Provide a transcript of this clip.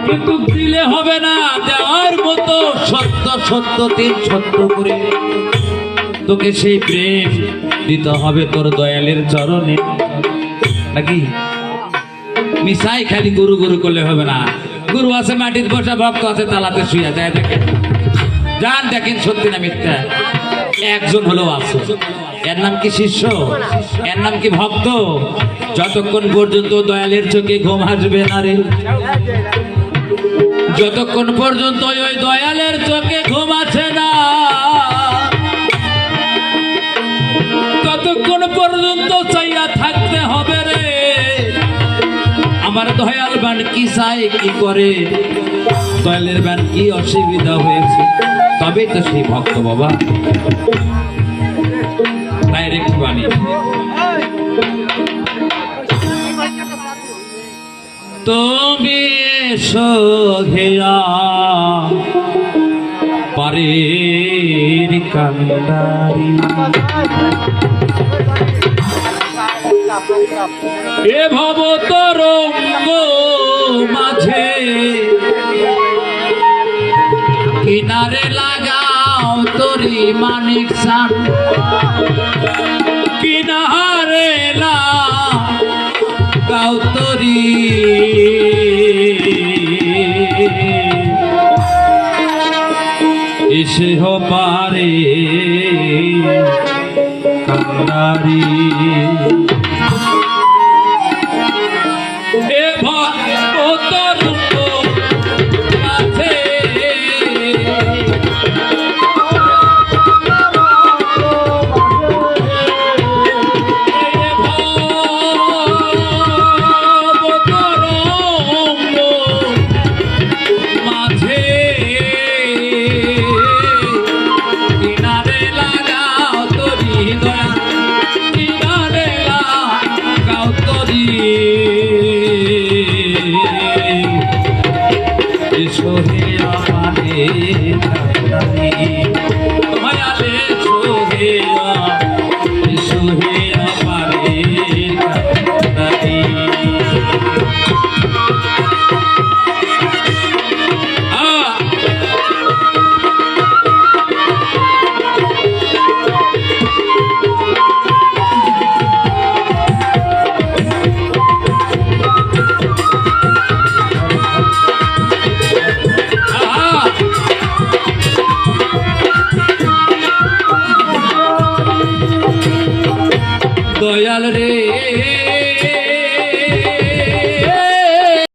কিন্তু দিলে হবে না, দেওয়ার মতো সত্য সত্য তিন সত্য করে তোকে সেই প্রেম দিতে হবে তোর দয়ালের চরণে, নাকি মিশাই খালি গুরু গুরু করলে হবে না। গুরু আছে মাটির বসা, ভক্ত আছে তালাতে শুয়ে যায়, দেখেন যান দেখেন সত্যি না মিথ্যা। একজন হলেও আছে, এর নাম কি শিষ্য, এর নাম কি ভক্ত। যতক্ষণ পর্যন্ত দয়ালের চোখে ঘুম আসবে না রে, যতক্ষণ পর্যন্ত ওই দয়ালের চোখে ঘুম আছে না, ততক্ষণ পর্যন্ত চাইয়া থাকতে হবে রে আমার দয়াল বান কি চাই কি করে, দয়ালের বান কি অসুবিধা হয়েছে, তবেই তো সেই ভক্ত বাবা। ডাইরেক্ট বাণী তুমি এসো ঘেয়া পারের কান্দারি, এ ভব তরঙ্গ মাঝে কিনারে লাগাও তরি মানিক সান, কিনারে লাগাও তরি এসে হো পারে কান্দারি, এ ভব তরঙ্গ মাঝে দয়াল রে